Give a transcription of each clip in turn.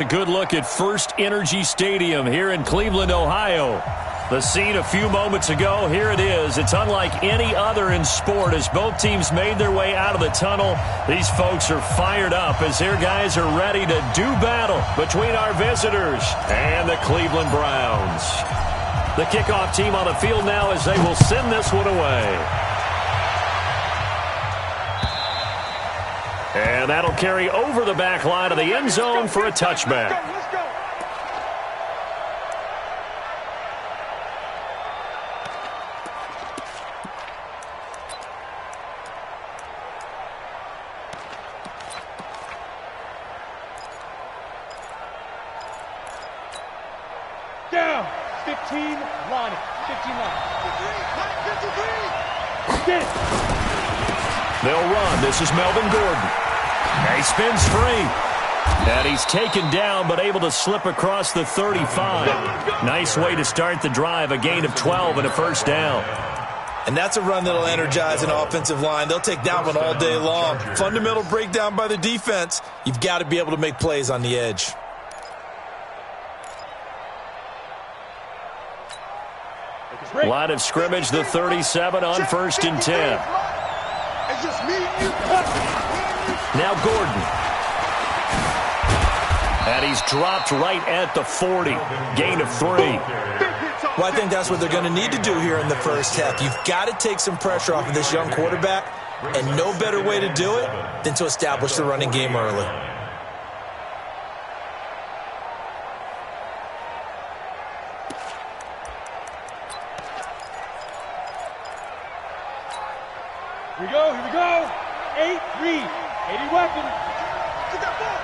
A good look at First Energy Stadium here in Cleveland, Ohio. The scene a few moments ago, here it is. It's unlike any other in sport as both teams made their way out of the tunnel. These folks are fired up as their guys are ready to do battle between our visitors and the Cleveland Browns. The kickoff team on the field now as they will send this one away. And that'll carry over the back line of the end zone for a touchback. Let's go. Down. 15 line. 15 line. 53. Get it. They'll run. This is Melvin Gordon. And he spins free. And he's taken down but able to slip across the 35. Nice way to start the drive. A gain of 12 and a first down. And that's a run that'll energize an offensive line. They'll take that one all day long. Fundamental breakdown by the defense. You've got to be able to make plays on the edge. Line of scrimmage, the 37 on 1st and 10. It's just me and you. Now Gordon. And he's dropped right at the 40. Gain of 3. Well, I think that's what they're going to need to do here in the first half. You've got to take some pressure off of this young quarterback, and no better way to do it than to establish the running game early. Here we go. 8 read. 80 weapon. Get that ball.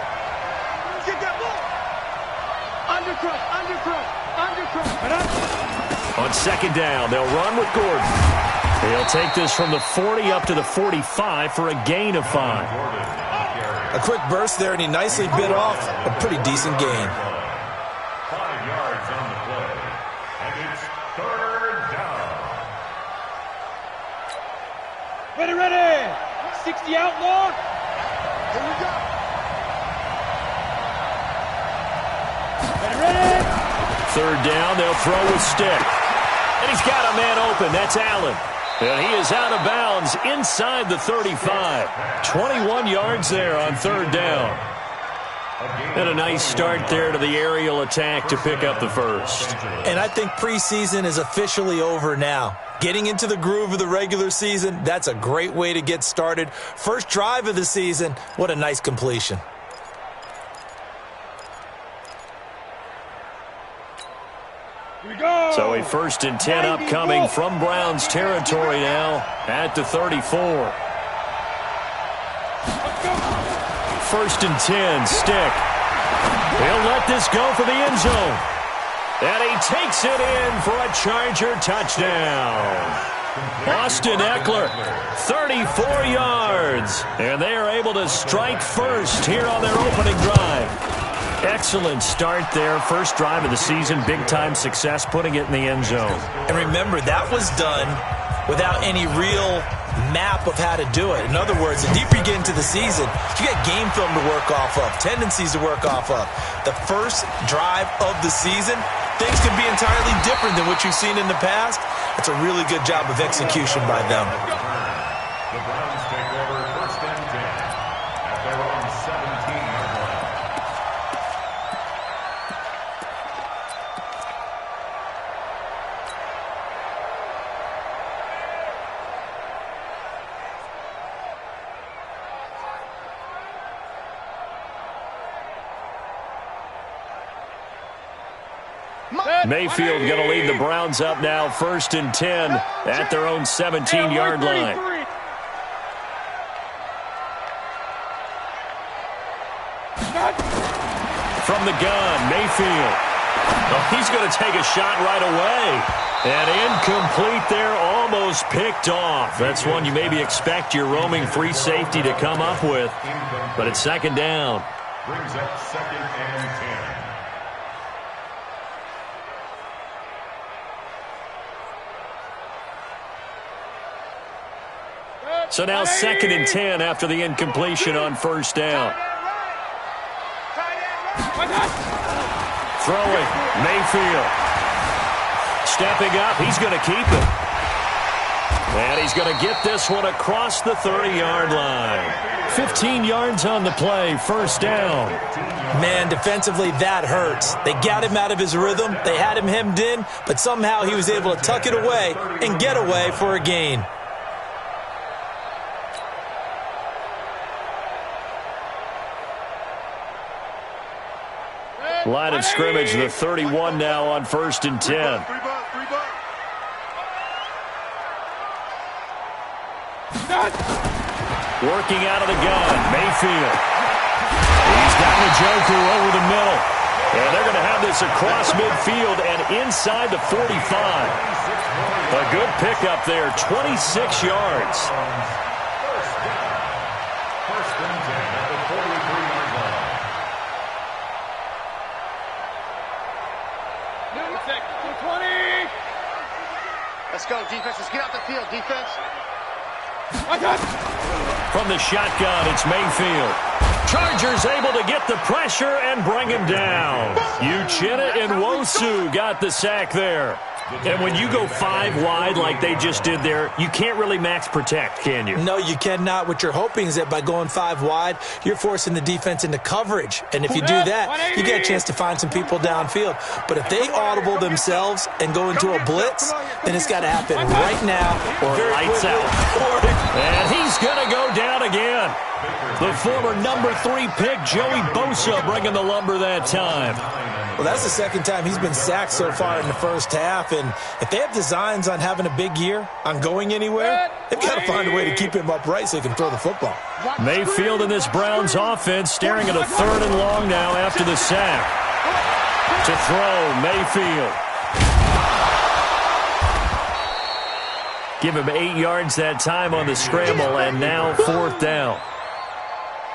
Get that ball. Undercrush. On second down, they'll run with Gordon. He'll take this from the 40 up to the 45 for a gain of 5. A quick burst there, and he nicely bit off a pretty decent gain. 5 yards on the play. And it's 3rd down. Ready. 60 outlaw. Here we go. Ready. 3rd down, they'll throw with stick. And he's got a man open. That's Allen. And he is out of bounds inside the 35. 21 yards there on 3rd down. And a nice start there to the aerial attack to pick up the first. And I think preseason is officially over now. Getting into the groove of the regular season, that's a great way to get started. First drive of the season, what a nice completion. Here we go. So a 1st and 10 upcoming from Browns territory now at the 34. 1st and 10, stick. He'll let this go for the end zone. And he takes it in for a Charger touchdown. Austin Eckler, 34 yards. And they are able to strike first here on their opening drive. Excellent start there. First drive of the season. Big-time success putting it in the end zone. And remember, that was done without any real map of how to do it. In other words, the deeper you get into the season, you got game film to work off of, tendencies to work off of. The first drive of the season, things can be entirely different than what you've seen in the past. It's a really good job of execution by them. The Browns take over 1st and 10 at their own 17-yard line. Mayfield going to lead the Browns up now 1st and 10 at their own 17-yard line. From the gun, Mayfield. Oh, he's going to take a shot right away. And incomplete there, almost picked off. That's one you maybe expect your roaming free safety to come up with. But it's 2nd down. Brings up 2nd and 10. So now 2nd and 10 after the incompletion on 1st down. Throwing, Mayfield. Stepping up, he's going to keep it. And he's going to get this one across the 30-yard line. 15 yards on the play, first down. Man, defensively, that hurts. They got him out of his rhythm. They had him hemmed in, but somehow he was able to tuck it away and get away for a gain. Line of scrimmage, the 31 now on 1st and 10. Working out of the gun, Mayfield. He's got Njoku over the middle. And they're going to have this across midfield and inside the 45. A good pickup there, 26 yards. First and 10 at the 43-yard line. Let's go, defense. Let's get out the field, defense. From the shotgun, it's Mayfield. Chargers able to get the pressure and bring him down. Uchenna Nwosu got the sack there. And when you go 5 wide like they just did there, you can't really max protect, can you? No, you cannot. What you're hoping is that by going 5 wide, you're forcing the defense into coverage. And if you do that, you get a chance to find some people downfield. But if they audible themselves and go into a blitz, then it's got to happen right now. Or lights out. And he's going to go down again. The former number 3 pick, Joey Bosa, bringing the lumber that time. Well, that's the second time he's been sacked so far in the first half. And if they have designs on having a big year, on going anywhere, they've got to find a way to keep him upright so he can throw the football. Mayfield in this Browns offense staring at a 3rd and long now after the sack. To throw, Mayfield. Give him 8 yards that time on the scramble, and now 4th down.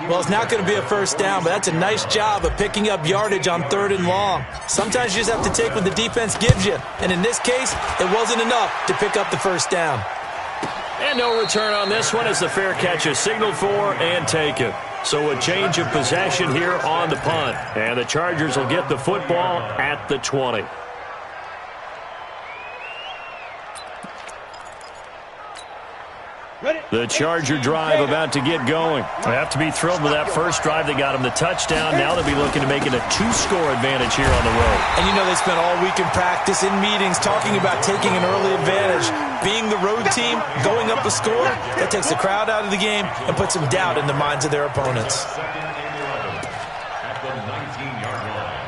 Well, it's not going to be a first down, but that's a nice job of picking up yardage on 3rd and long. Sometimes you just have to take what the defense gives you. And in this case, it wasn't enough to pick up the first down. And no return on this one as the fair catch is signaled for and taken. So a change of possession here on the punt. And the Chargers will get the football at the 20. The Charger drive about to get going. They have to be thrilled with that first drive that got them the touchdown. Now they'll be looking to make it a 2-score advantage here on the road. And you know they spent all week in practice, in meetings, talking about taking an early advantage. Being the road team, going up a score, that takes the crowd out of the game and puts some doubt in the minds of their opponents. Second and 11 at the 19-yard line.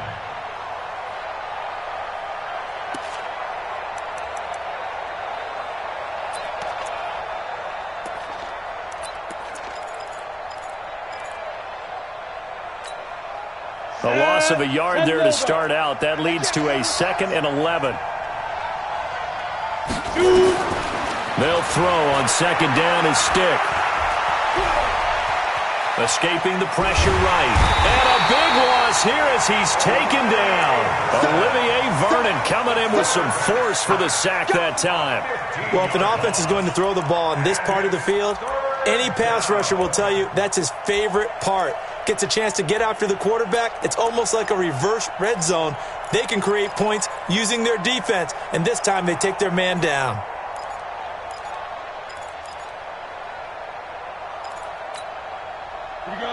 A loss of a yard there to start out. That leads to a 2nd and 11. They'll throw on 2nd down as Stick. Escaping the pressure right. And a big loss here as he's taken down. Olivier Vernon coming in with some force for the sack that time. Well, if an offense is going to throw the ball in this part of the field, any pass rusher will tell you that's his favorite part. Gets a chance to get after the quarterback. It's almost like a reverse red zone. They can create points using their defense, and this time they take their man down.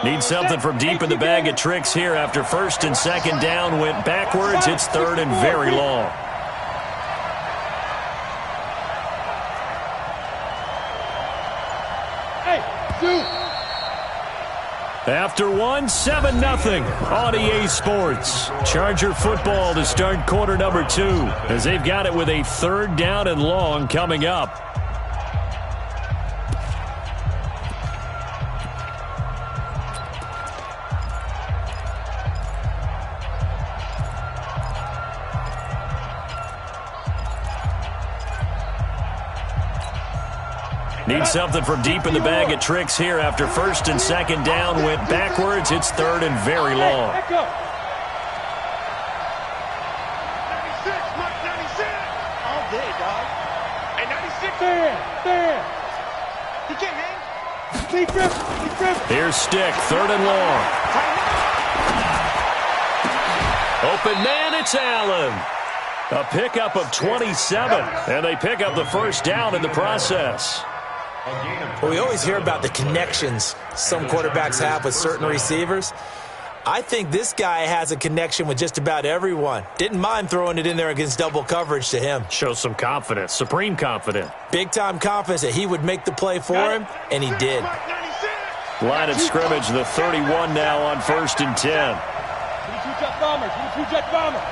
Need something from deep in the bag of tricks here after 1st and 2nd down went backwards. It's 3rd and very long. After 1, 7-0 on EA Sports. Charger football to start quarter number 2 as they've got it with a 3rd down and long coming up. Need something from deep in the bag of tricks here after 1st and 2nd down went backwards. It's 3rd and very long. 96, Mike, 96. All day, dog. Hey, 96. Stand. He can't hang. Deep grip. Here's Stick, 3rd and long. Open man, it's Allen. A pickup of 27, and they pick up the first down in the process. Well, we always hear about the connections some quarterbacks have with certain receivers. I think this guy has a connection with just about everyone. Didn't mind throwing it in there against double coverage to him. Shows some confidence, supreme confidence. Big-time confidence that he would make the play for him, and he did. Line of scrimmage, the 31 now on 1st and 10. 22 jet bombers, 22 jet bombers.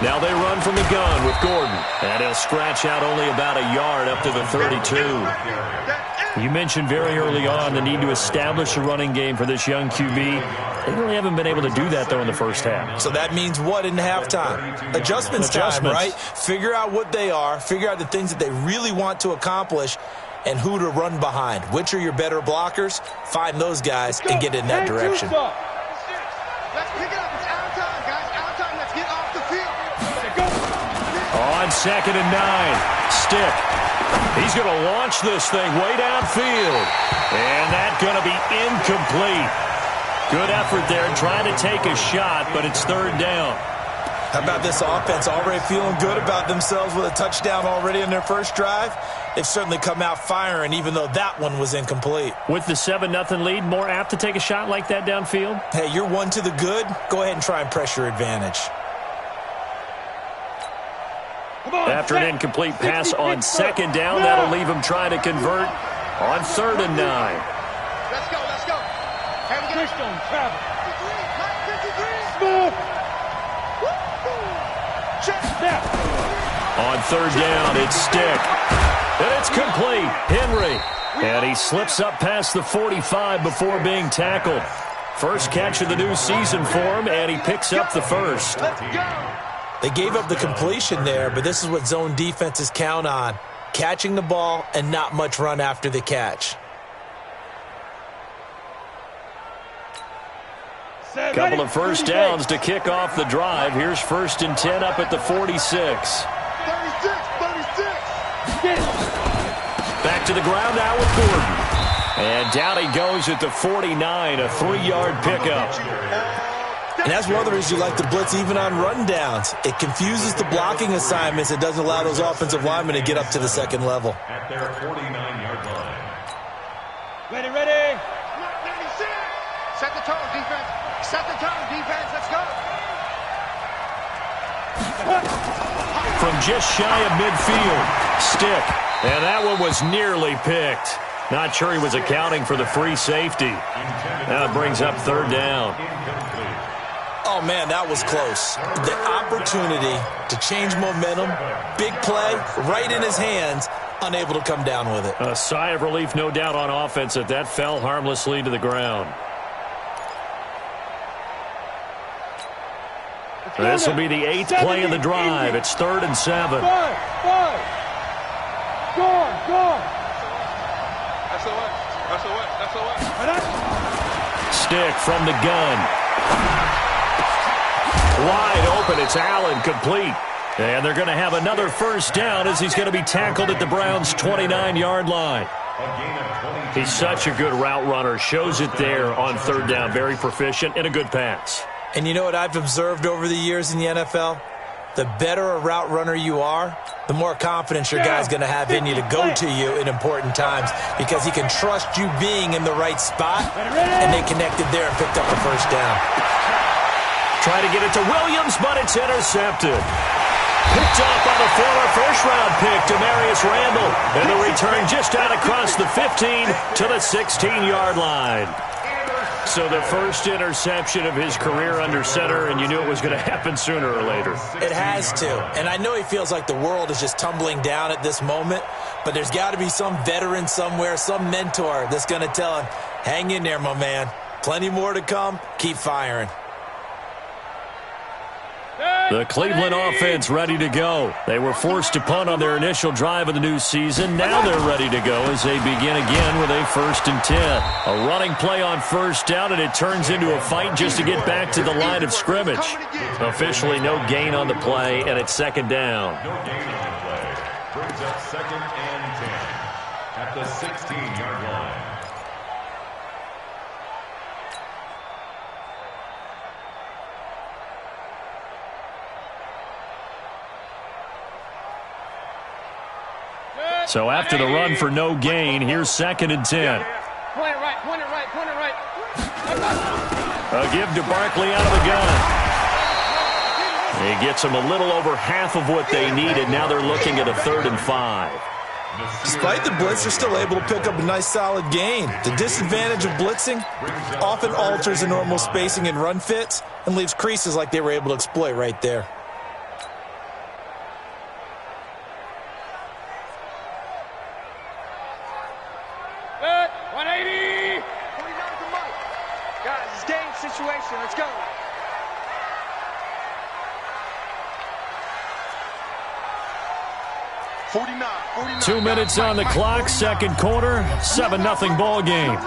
Now they run from the gun with Gordon. And he'll scratch out only about a yard up to the 32. You mentioned very early on the need to establish a running game for this young QB. They really haven't been able to do that, though, in the first half. So that means what in halftime? Adjustments time, right? Figure out what they are, figure out the things that they really want to accomplish, and who to run behind. Which are your better blockers? Find those guys and get in that direction. Let's pick it up. It's out of time, guys. Out of time. Let's get off the field. On 2nd and 9, Stick. He's going to launch this thing way downfield. And that's going to be incomplete. Good effort there trying to take a shot, but it's 3rd down. How about this offense already feeling good about themselves with a touchdown already in their first drive? They've certainly come out firing, even though that one was incomplete. With the 7-0 lead, more apt to take a shot like that downfield? Hey, you're one to the good. Go ahead and try and press your advantage. After an incomplete pass on 2nd down, that'll leave him trying to convert on 3rd and 9. Let's go, let's go. Christian, travel. 53. Smooth. Check. Snap. On 3rd down, it's Stick. And it's complete. Henry. And he slips up past the 45 before being tackled. First catch of the new season for him, and he picks up the first. Let's go. They gave up the completion there, but this is what zone defenses count on. Catching the ball and not much run after the catch. Couple of first downs to kick off the drive. Here's 1st and 10 up at the 46. 36. Back to the ground now with Gordon. And down he goes at the 49, a 3-yard pickup. And that's one of the reasons you like the blitz even on run downs. It confuses the blocking assignments. It doesn't allow those offensive linemen to get up to the second level. At their 49-yard line. Ready, ready. 96. Set the tone, defense. Set the tone, defense. Let's go. From just shy of midfield, Stick. And that one was nearly picked. Not sure he was accounting for the free safety. Now it brings up 3rd down. Oh, man, that was close. The opportunity to change momentum, big play, right in his hands, unable to come down with it. A sigh of relief, no doubt, on offense that fell harmlessly to the ground. This will be the 8th play of the drive. It's 3rd and 7. Five. Gone. That's the way. Stick from the gun. Wide open, it's Allen, complete. And they're going to have another first down as he's going to be tackled at the Browns' 29-yard line. He's such a good route runner. Shows it there on 3rd down. Very proficient and a good pass. And you know what I've observed over the years in the NFL? The better a route runner you are, the more confidence your guy's going to have in you to go to you in important times because he can trust you being in the right spot, and they connected there and picked up the first down. Try to get it to Williams, but it's intercepted. Picked off by the former first-round pick, Demarius Randall. And the return just out across the 15 to the 16-yard line. So the first interception of his career under center, and you knew it was going to happen sooner or later. It has to. And I know he feels like the world is just tumbling down at this moment, but there's got to be some veteran somewhere, some mentor that's going to tell him, hang in there, my man. Plenty more to come. Keep firing. The Cleveland offense ready to go. They were forced to punt on their initial drive of the new season. Now they're ready to go as they begin again with a 1st and 10. A running play on 1st down, and it turns into a fight just to get back to the line of scrimmage. Officially no gain on the play, and it's 2nd down. No gain on the play. Brings up 2nd and 10 at the 16-yard line. So after the run for no gain, here's 2nd and 10. Point it right, point it right, point it right. A give to Barkley out of the gun. He gets them a little over half of what they needed. Now they're looking at a 3rd and 5. Despite the blitz, they're still able to pick up a nice solid gain. The disadvantage of blitzing often alters the normal spacing and run fits and leaves creases like they were able to exploit right there. Good, 180. Guys, it's game situation. Let's go. $49. 2 minutes on the clock, 2nd quarter, 7-0 ball game.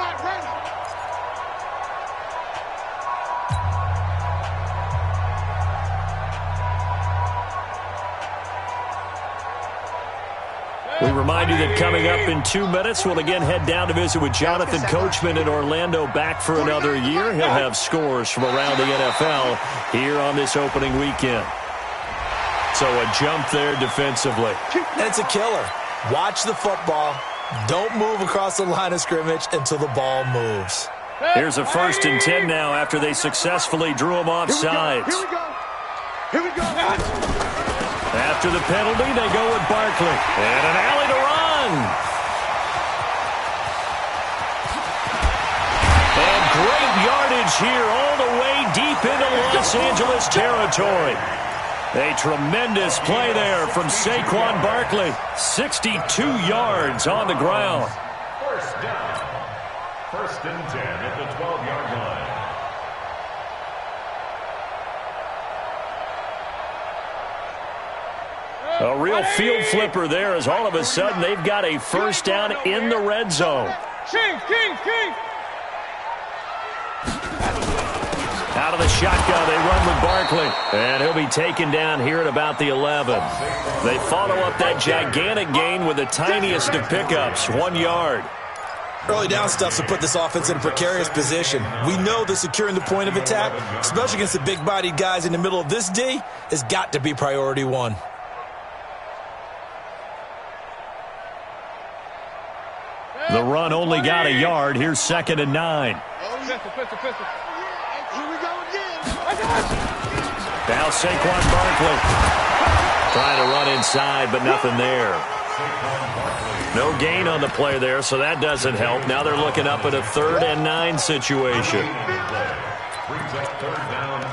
We remind you that coming up in 2 minutes, we'll again head down to visit with Jonathan Coachman in Orlando, back for another year. He'll have scores from around the NFL here on this opening weekend. So a jump there defensively. And it's a killer. Watch the football. Don't move across the line of scrimmage until the ball moves. Here's a 1st and 10 now after they successfully drew him off sides. Here we go. After the penalty, they go with Barkley. And an alley to run. And great yardage here all the way deep into Los Angeles territory. A tremendous play there from Saquon Barkley. 62 yards on the ground. 1st down. 1st and 10 at the 12-yard line. A real field flipper there as all of a sudden they've got a 1st down in the red zone. King. Out of the shotgun, they run with Barkley. And he'll be taken down here at about the 11. They follow up that gigantic gain with the tiniest of pickups, 1 yard. Early down stuff to put this offense in a precarious position. We know that securing the point of attack, especially against the big-bodied guys in the middle of this D, has got to be priority 1. The run only got a yard. Here's 2nd and 9. Pistol. Here we go again. Now Saquon Barkley trying to run inside, but nothing there. No gain on the play there, so that doesn't help. Now they're looking up at a 3rd and 9 situation. Brings up 3rd down and 9.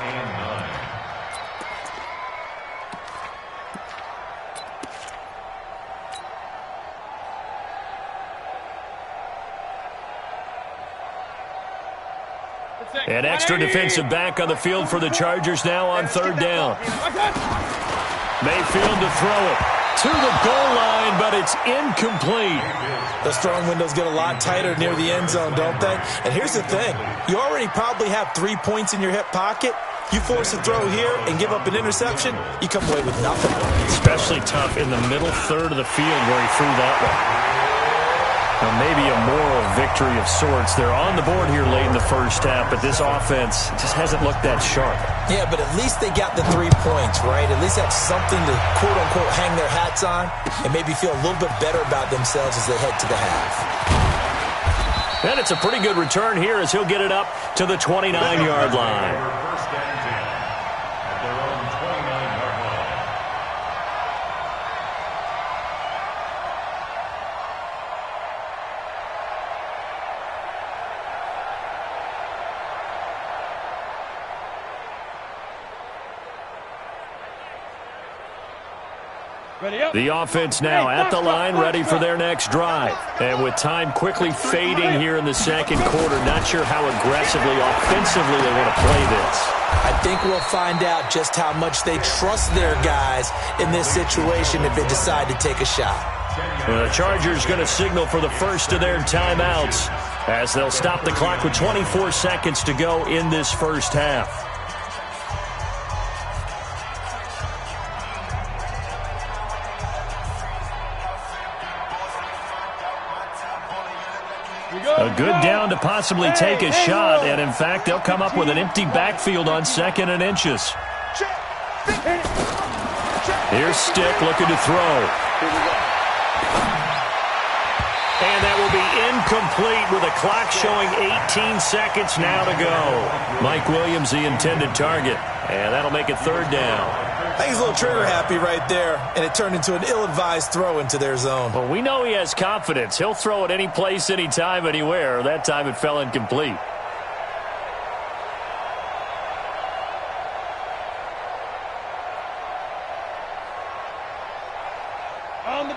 An extra defensive back on the field for the Chargers now on 3rd down. Mayfield to throw it to the goal line, but it's incomplete. Those throwing windows get a lot tighter near the end zone, don't they? And here's the thing. You already probably have 3 points in your hip pocket. You force a throw here and give up an interception, you come away with nothing. Especially tough in the middle 3rd of the field where he threw that one. Now maybe a moral victory of sorts. They're on the board here late in the 1st half, but this offense just hasn't looked that sharp. Yeah, but at least they got the 3 points, right? At least that's something to, quote-unquote, hang their hats on and maybe feel a little bit better about themselves as they head to the half. And it's a pretty good return here as he'll get it up to the 29-yard line. 1st and 10 at their own 29-yard line. The offense now at the line, ready for their next drive. And with time quickly fading here in the 2nd quarter, not sure how aggressively, offensively they want to play this. I think we'll find out just how much they trust their guys in this situation if they decide to take a shot. The Chargers going to signal for the first of their timeouts as they'll stop the clock with 24 seconds to go in this 1st half. A good down to possibly take a shot, and in fact, they'll come up with an empty backfield on 2nd and inches. Here's Stick looking to throw. incomplete with a clock showing 18 seconds now to go. Mike Williams, the intended target, and that'll make it third down. I think he's a little trigger happy right there, and it turned into an ill-advised throw into their zone. Well, we know he has confidence. He'll throw it any place, anytime, anywhere. That time it fell incomplete.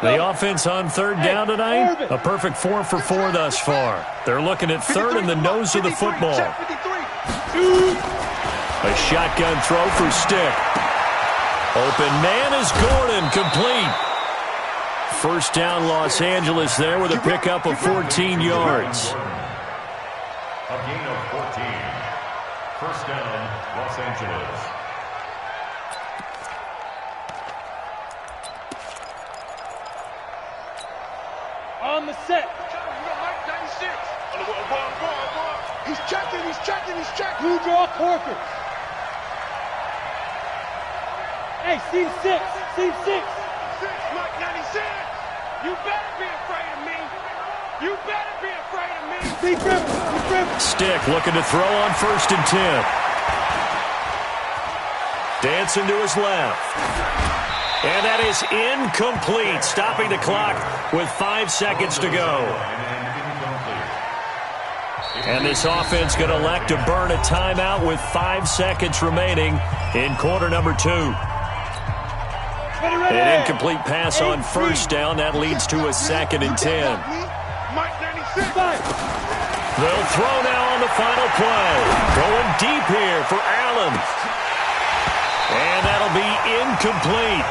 The offense on third down tonight, a perfect 4 for 4 thus far. They're looking at third in the nose of the football. A shotgun throw for Stick. Open man is Gordon, complete. First down Los Angeles there with a pickup of 14 yards. A gain of 14. First down, Los Angeles. On the set. He's checking, he's checking, he's checking. Blue draw Corker. Hey, scene 6, scene 6. 6, Mike 96. You better be afraid of me. You better be afraid of me. Steve Griffin. Stick looking to throw on 1st and 10. Dancing to his left. And that is incomplete, stopping the clock with 5 seconds to go. And this offense going to elect to burn a timeout with 5 seconds remaining in quarter number 2. An incomplete pass on first down. That leads to a 2nd and 10. They'll throw now on the final play. Going deep here for Allen. And that'll be incomplete.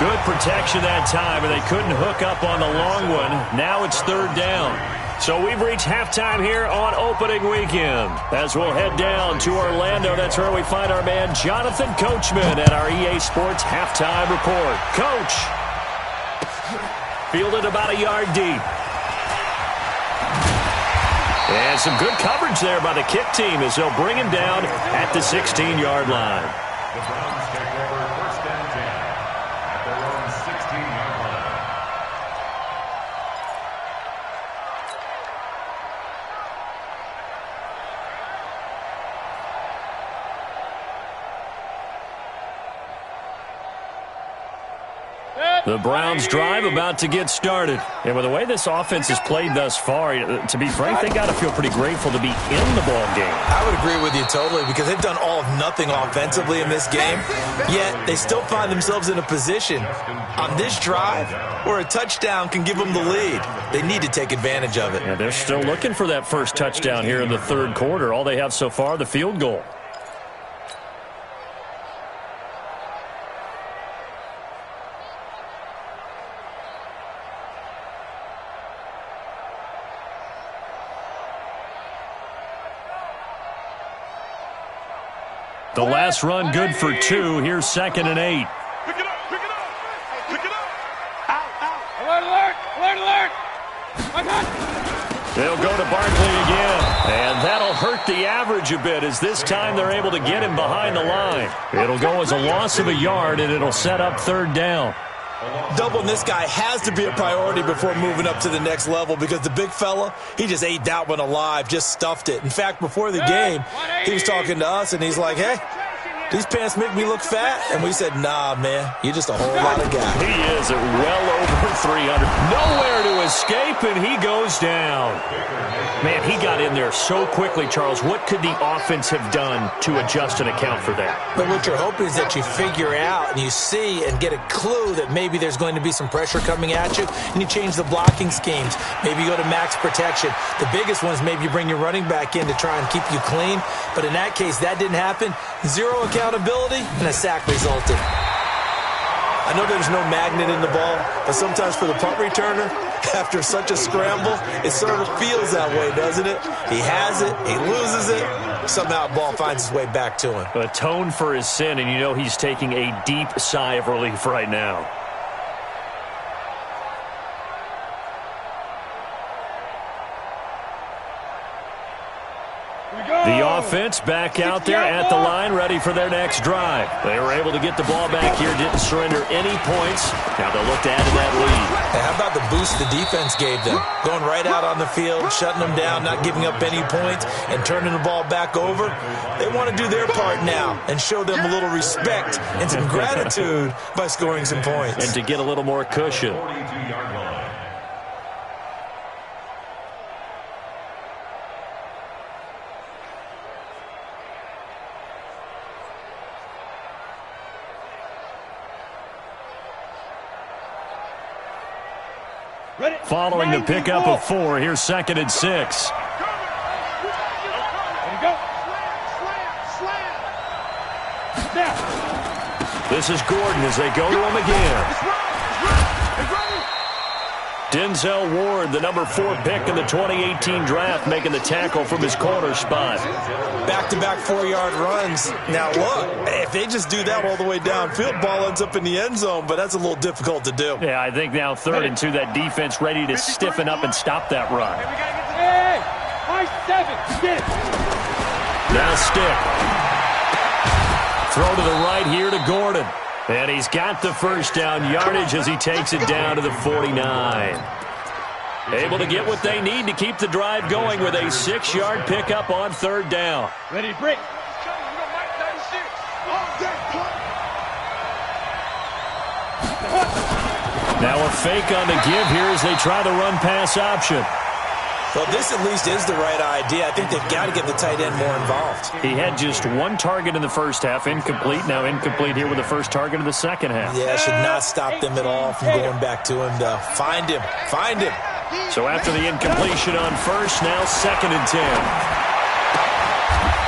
Good protection that time, and they couldn't hook up on the long one. Now it's third down. So we've reached halftime here on opening weekend. As we'll head down to Orlando, that's where we find our man Jonathan Coachman at our EA Sports Halftime Report. Coach, fielded about a yard deep. And some good coverage there by the kick team as they'll bring him down at the 16-yard line. The Browns take over first and 10 at their own 16-yard line. The Browns drive about to get started. And with the way this offense has played thus far, to be frank, they got to feel pretty grateful to be in the ball game. I would agree with you totally because they've done all of nothing offensively in this game, yet they still find themselves in a position on this drive where a touchdown can give them the lead. They need to take advantage of it. Yeah, they're still looking for that first touchdown here in the third quarter. All they have so far, the field goal. The last run good for 2. Here's 2nd and 8. Pick it up, pick it up, pick it up. Alert, alert, alert, alert. My God. They'll go to Barkley again, and that'll hurt the average a bit as this time they're able to get him behind the line. It'll go as a loss of a yard, and it'll set up third down. Doubling this guy has to be a priority before moving up to the next level because the big fella, he just ate that one alive, just stuffed it. In fact, before the game, he was talking to us, and he's like, hey, these pants make me look fat. And we said, nah, man, you're just a whole lot of guy. He is at well over 300. Nowhere to escape, and he goes down. Man, he got in there so quickly, Charles. What could the offense have done to adjust and account for that? But what you're hoping is that you figure out and you see and get a clue that maybe there's going to be some pressure coming at you, and you change the blocking schemes. Maybe you go to max protection. The biggest one is maybe you bring your running back in to try and keep you clean. But in that case, that didn't happen. Zero accountability, and a sack resulted. I know there's no magnet in the ball, but sometimes for the punt returner, after such a scramble, it sort of feels that way, doesn't it? He has it, he loses it, somehow the ball finds its way back to him. Atone for his sin, and you know he's taking a deep sigh of relief right now. Here we The offense back out there at the line, ready for their next drive. They were able to get the ball back here, didn't surrender any points. Now they'll look to add to that lead. Hey, how about the boost the defense gave them? Going right out on the field, shutting them down, not giving up any points, and turning the ball back over. They want to do their part now and show them a little respect and some gratitude by scoring some points. And to get a little more cushion. 42-yard line. Following the pickup of 4, here's 2nd and 6. There you go. Slam. Now. This is Gordon as they go to him again. Denzel Ward, the number 4 pick in the 2018 draft, making the tackle from his corner spot. Back-to-back 4-yard runs. Now, look, if they just do that all the way downfield, ball ends up in the end zone, but that's a little difficult to do. Yeah, I think now 3rd and 2, that defense ready to stiffen up and stop that run. Hey, high 7. Get it. Now Stick. Throw to the right here to Gordon. And he's got the first down yardage as he takes it down to the 49. Able to get what they need to keep the drive going with a 6-yard pickup on 3rd down. Ready to break. Now a fake on the give here as they try the run-pass option. Well, this at least is the right idea. I think they've got to get the tight end more involved. He had just 1 target in the first half, incomplete. Now incomplete here with the first target of the second half. Yeah, should not stop them at all from going back to him, though. Find him. So after the incompletion on first, now 2nd and 10.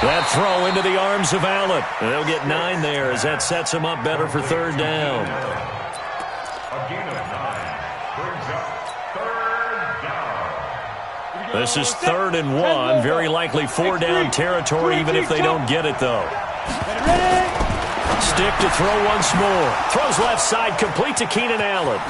That throw into the arms of Allen. And they'll get 9 there as that sets him up better for 3rd down. A gain of 9 brings up 3rd down. This is 3rd and 1. Very likely 4 down territory, even if they don't get it, though. Stick to throw once more. Throws left side, complete to Keenan Allen.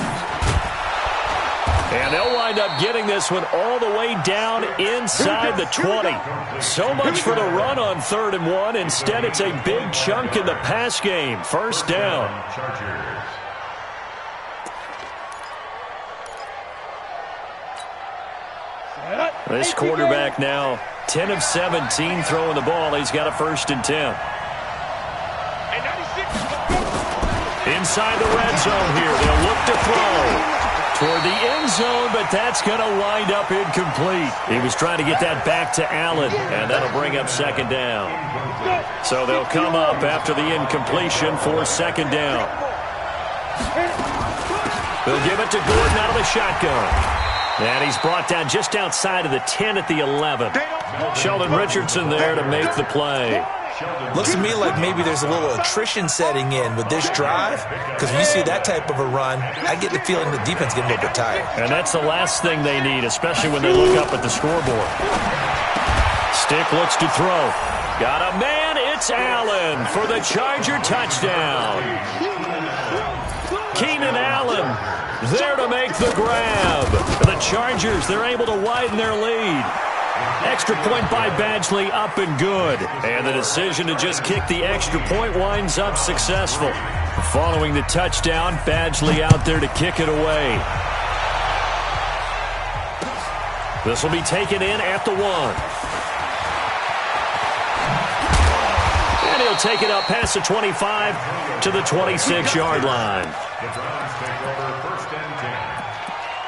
And they'll wind up getting this one all the way down inside the 20. So much for the run on 3rd and 1. Instead, it's a big chunk in the pass game. 1st down. Chargers. This quarterback now 10 of 17 throwing the ball. He's got a 1st and 10. Inside the red zone here. They'll look to throw toward the end zone, but that's going to wind up incomplete. He was trying to get that back to Allen, and that'll bring up 2nd down. So they'll come up after the incompletion for 2nd down. They'll give it to Gordon out of the shotgun. And he's brought down just outside of the 10 at the 11. Sheldon Richardson there to make the play. Looks to me like maybe there's a little attrition setting in with this drive, because when you see that type of a run, I get the feeling the defense getting a little bit tired. And that's the last thing they need, especially when they look up at the scoreboard. Stick looks to throw. Got a man, it's Allen for the Charger touchdown. Keenan Allen there to make the grab. The Chargers, they're able to widen their lead. Extra point by Badgley, up and good. And the decision to just kick the extra point winds up successful. Following the touchdown, Badgley out there to kick it away. This will be taken in at the 1. And he'll take it up past the 25 to the 26-yard line. The Browns take over 1st and 10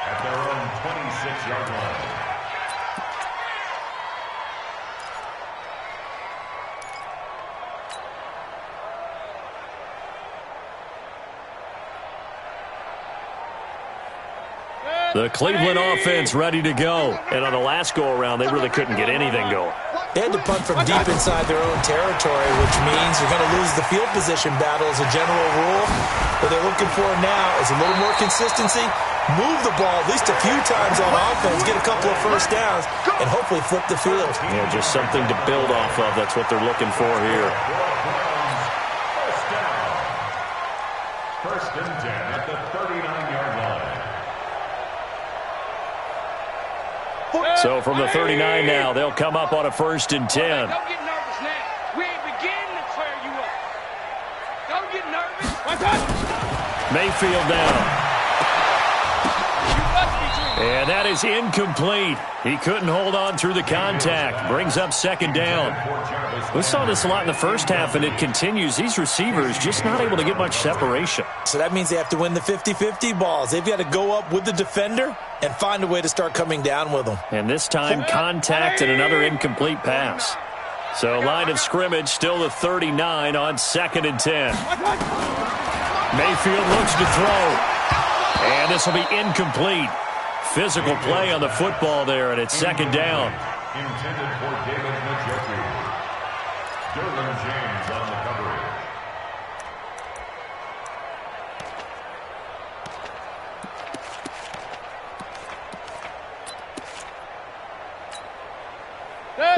at their own 26-yard line. The Cleveland offense ready to go. And on the last go-around, they really couldn't get anything going. They had to punt from deep inside their own territory, which means you're going to lose the field position battle as a general rule. What they're looking for now is a little more consistency, move the ball at least a few times on offense, get a couple of first downs, and hopefully flip the field. Yeah, just something to build off of. That's what they're looking for here. First and 10 at the 39-yard line. So from the 39 now, they'll come up on a 1st and 10. Don't get nervous now. We ain't beginning to clear you up. Don't get nervous. Mayfield down. And that is incomplete. He couldn't hold on through the contact. Brings up 2nd down. We saw this a lot in the first half, and it continues. These receivers just not able to get much separation. So that means they have to win the 50-50 balls. They've got to go up with the defender and find a way to start coming down with them. And this time, contact and another incomplete pass. So line of scrimmage still the 39 on 2nd and 10. Mayfield looks to throw. And this will be incomplete. Physical play on the football there, and it's 2nd down. Intended for David Njoku. Derwin James on the coverage.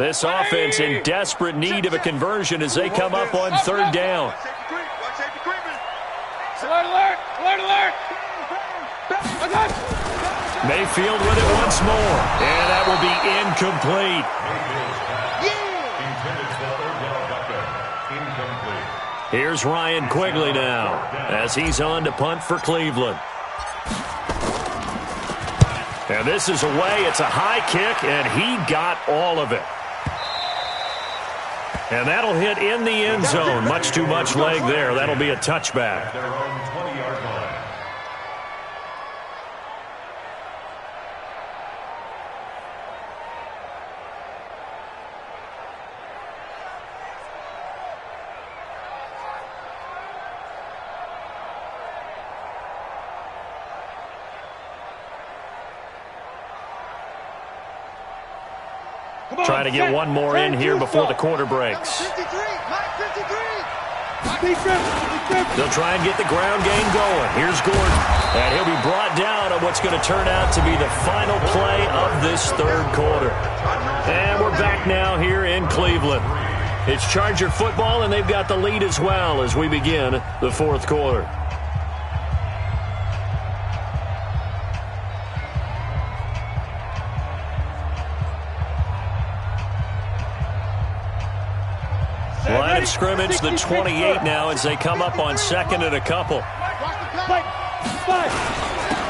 This offense in desperate need of a conversion as they come up on 3rd down. Alert, alert, alert, alert. Mayfield with it once more, and that will be incomplete. Here's Ryan Quigley now as he's on to punt for Cleveland. And this is away. It's a high kick, and he got all of it. And that'll hit in the end zone. Much too much leg there. That'll be a touchback. Their own 20-yard line. Trying to get one more in here before the quarter breaks. They'll try and get the ground game going. Here's Gordon. And he'll be brought down on what's going to turn out to be the final play of this 3rd quarter. And we're back now here in Cleveland. It's Charger football, and they've got the lead as well as we begin the 4th quarter. Line of scrimmage, the 28 now as they come up on 2nd and a couple.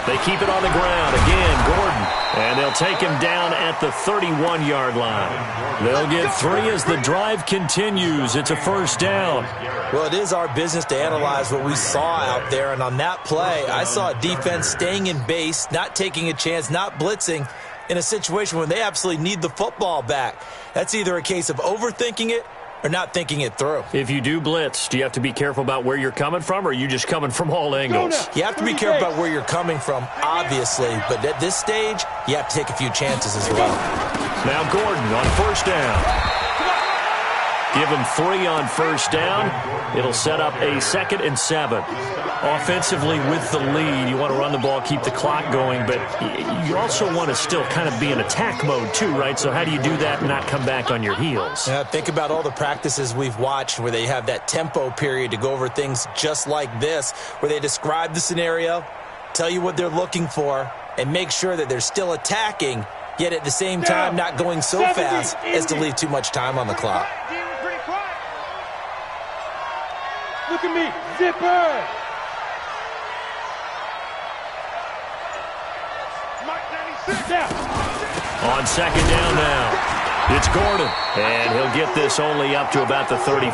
They keep it on the ground. Again, Gordon. And they'll take him down at the 31-yard line. They'll get 3 as the drive continues. It's a 1st down. Well, it is our business to analyze what we saw out there. And on that play, I saw a defense staying in base, not taking a chance, not blitzing in a situation when they absolutely need the football back. That's either a case of overthinking it or not thinking it through. If you do blitz, do you have to be careful about where you're coming from, or are you just coming from all angles? You have to be careful about where you're coming from, obviously, but at this stage, you have to take a few chances as well. Now Gordon on 1st down. Give him 3 on 1st down. It'll set up a 2nd and 7. Offensively with the lead, you want to run the ball, keep the clock going, but you also want to still kind of be in attack mode too, right? So how do you do that and not come back on your heels? Yeah, think about all the practices we've watched where they have that tempo period to go over things just like this, where they describe the scenario, tell you what they're looking for, and make sure that they're still attacking, yet at the same time not going so fast as to leave too much time on the clock. Look at me, zipper! On 2nd down now, it's Gordon, and he'll get this only up to about the 35.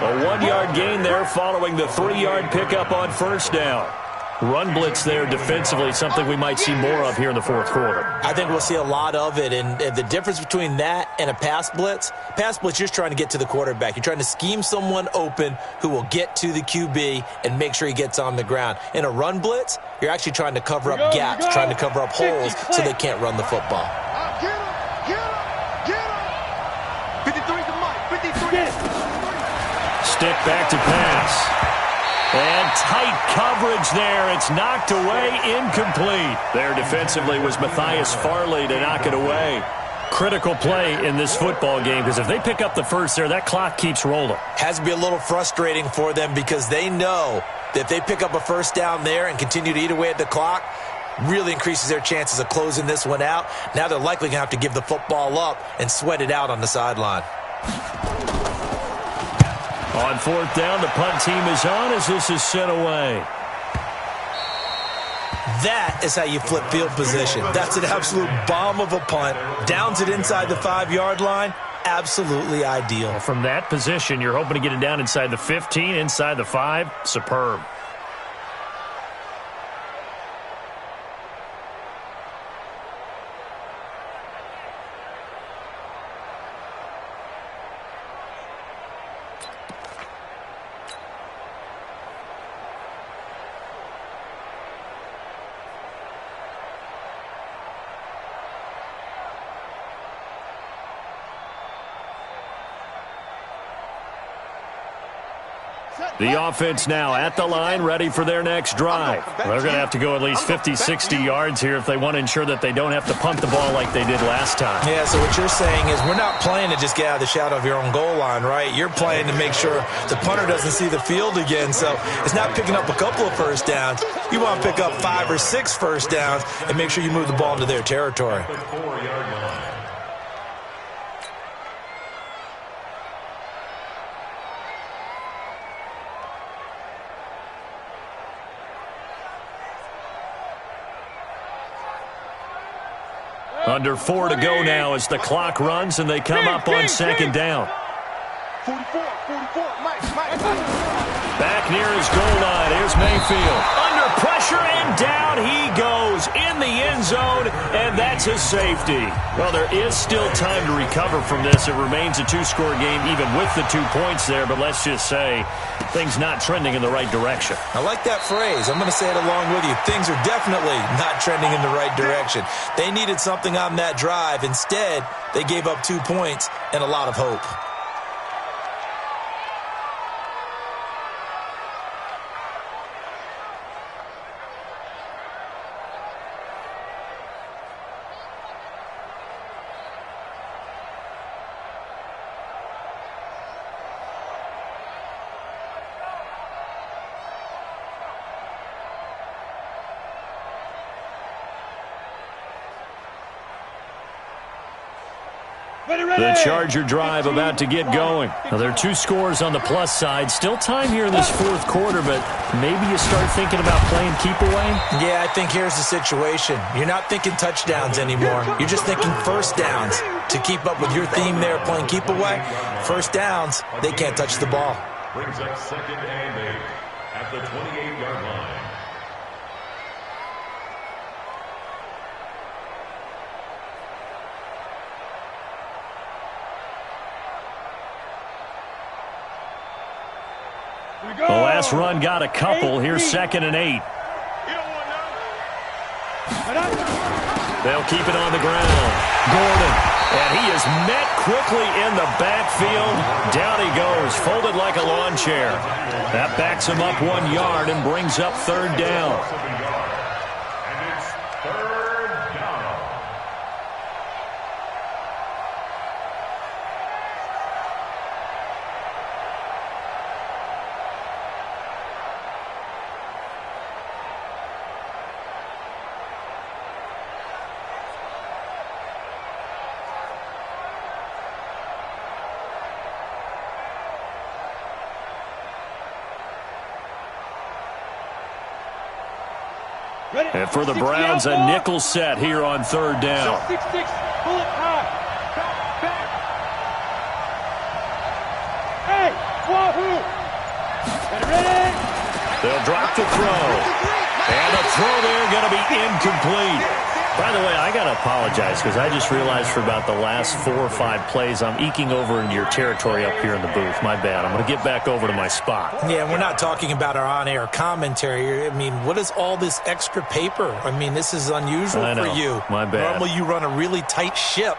A 1-yard gain there following the 3-yard pickup on 1st down. Run blitz there defensively, something we might see more of here in the 4th quarter. I think we'll see a lot of it, and the difference between that and a pass blitz, you're just trying to get to the quarterback. You're trying to scheme someone open who will get to the QB and make sure he gets on the ground. In a run blitz, you're actually trying to cover up gaps, trying to cover up holes so they can't run the football. Get him! 53's the mic, 53. Stick back to pass. And tight coverage there. It's knocked away, incomplete. There defensively was Matthias Farley to knock it away. Critical play in this football game, because if they pick up the first there, that clock keeps rolling. Has to be a little frustrating for them because they know that if they pick up a 1st down there and continue to eat away at the clock, really increases their chances of closing this one out. Now they're likely going to have to give the football up and sweat it out on the sideline. On fourth down, the punt team is on as this is sent away. That is how you flip field position. That's an absolute bomb of a punt. Downs it inside the 5-yard line. Absolutely ideal. From that position, you're hoping to get it down inside the 15, inside the 5. Superb. The offense now at the line, ready for their next drive. They're going to have to go at least 50, 60 yards here if they want to ensure that they don't have to punt the ball like they did last time. Yeah, so what you're saying is we're not playing to just get out of the shadow of your own goal line, right? You're playing to make sure the punter doesn't see the field again. So it's not picking up a couple of first downs. You want to pick up 5 or 6 first downs and make sure you move the ball into their territory. Under 4 to go now as the clock runs and they come up on second down. 44, Mike. Back near his goal line. Here's Mayfield. Under pressure and down he goes in the end zone, and that's a safety. Well, there is still time to recover from this. It remains a 2-score game even with the 2 points there, but let's just say things not trending in the right direction. I like that phrase. I'm going to say it along with you. Things are definitely not trending in the right direction. They needed something on that drive. Instead, they gave up 2 points and a lot of hope. The Charger drive about to get going. Now, there are 2 scores on the plus side. Still time here in this fourth quarter, but maybe you start thinking about playing keep away? Yeah, I think here's the situation. You're not thinking touchdowns anymore. You're just thinking first downs. To keep up with your theme there, playing keep away, first downs, they can't touch the ball. Brings up second and 8 at the 28-yard line. The last run got a couple. Here's second and 8. You don't want none. They'll keep it on the ground. Gordon. And he is met quickly in the backfield. Down he goes, folded like a lawn chair. That backs him up 1 yard and brings up third down. And it's third down. And for the Browns, a nickel set here on third down. 6-6, pull it high. Back. Hey, wahoo! Ready? They'll drop the throw. And the throw there going to be incomplete. By the way, I got to apologize because I just realized for about the last 4 or 5 plays, I'm eking over into your territory up here in the booth. My bad. I'm going to get back over to my spot. Yeah, we're not talking about our on-air commentary. I mean, what is all this extra paper? I mean, this is unusual for you. My bad. Normally you run a really tight ship.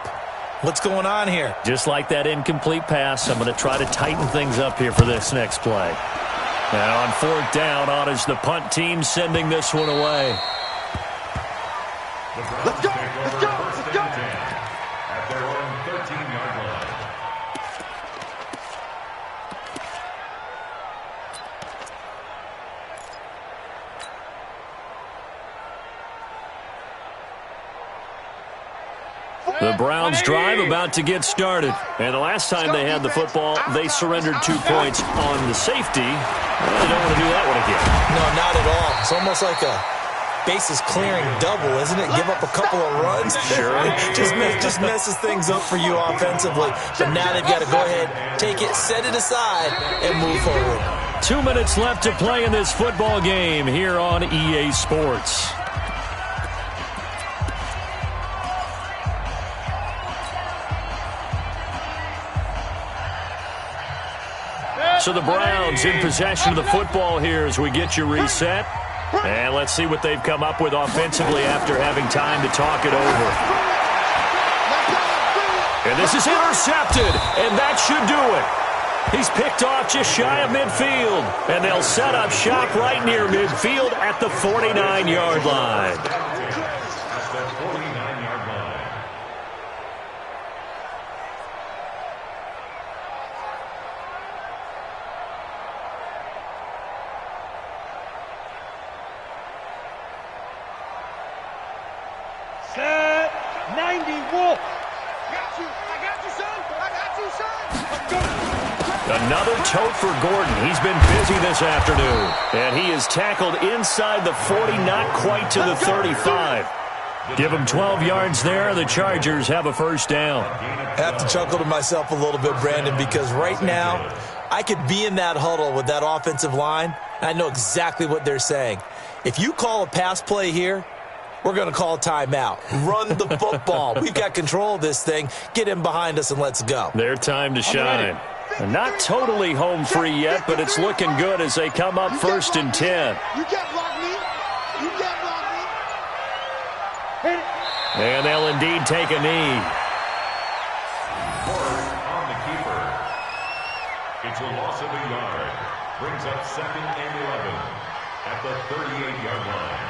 What's going on here? Just like that incomplete pass, I'm going to try to tighten things up here for this next play. Now on fourth down, on is the punt team sending this one away. Let's go. At their own 13-yard line. The Browns drive about to get started. And the last time they had the football, they surrendered 2 points on the safety. They don't want to do that one again. No, not at all. It's almost like a bases clearing double, isn't it? Give up a couple of runs. Sure. just messes things up for you offensively. But now they've got to go ahead, take it, set it aside, and move forward. 2 minutes left to play in this football game here on EA Sports. So the Browns in possession of the football here as we get you reset. And let's see what they've come up with offensively after having time to talk it over. And this is intercepted, and that should do it. He's picked off just shy of midfield, and they'll set up shop right near midfield at the 49-yard line. Set 90 Wolf. I got you, son. I got you, son. Let's go. Another tote for Gordon. He's been busy this afternoon. And he is tackled inside the 40, not quite to the 35. Give him 12 yards there. The Chargers have a first down. I have to chuckle to myself a little bit, Brandon, because right now I could be in that huddle with that offensive line, and I know exactly what they're saying. If you call a pass play here, we're going to call timeout. Run the football. We've got control of this thing. Get him behind us and let's go. Their time to shine. Not totally home free yet, but it's looking good as they come up first and 10. You can't block me. You can't block me. And they'll indeed take a knee. Force on the keeper. It's a loss of a yard. Brings up 2nd and 11 at the 38-yard line.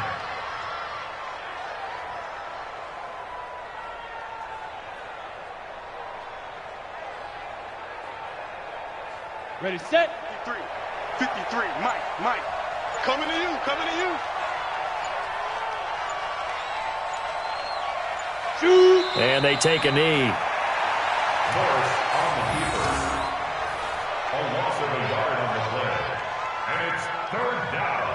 Ready, set. 53. Mike. Coming to you. Shoot. And they take a knee. Force on the keeper. A loss of a yard on the play. And it's 3rd down.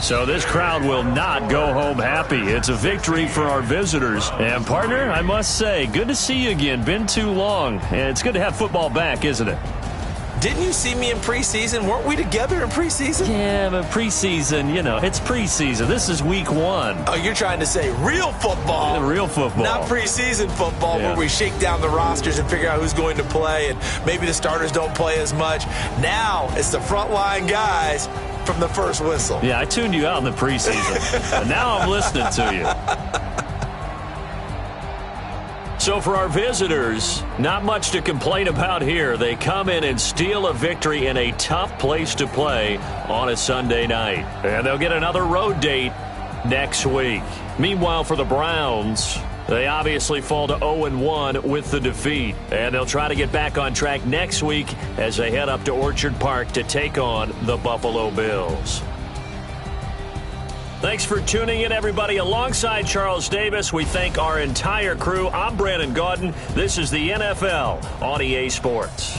So this crowd will not go home happy. It's a victory for our visitors. And, partner, I must say, good to see you again. Been too long. And it's good to have football back, isn't it? Didn't you see me in preseason? Weren't we together in preseason? Yeah, but preseason, it's preseason. This is week 1. Oh, you're trying to say real football. Real football. Not preseason football Yeah. where we shake down the rosters and figure out who's going to play and maybe the starters don't play as much. Now it's the frontline guys from the first whistle. Yeah, I tuned you out in the preseason. And now I'm listening to you. So for our visitors, not much to complain about here. They come in and steal a victory in a tough place to play on a Sunday night. And they'll get another road date next week. Meanwhile, for the Browns, they obviously fall to 0-1 with the defeat. And they'll try to get back on track next week as they head up to Orchard Park to take on the Buffalo Bills. Thanks for tuning in, everybody. Alongside Charles Davis, we thank our entire crew. I'm Brandon Gaudin. This is the NFL on EA Sports.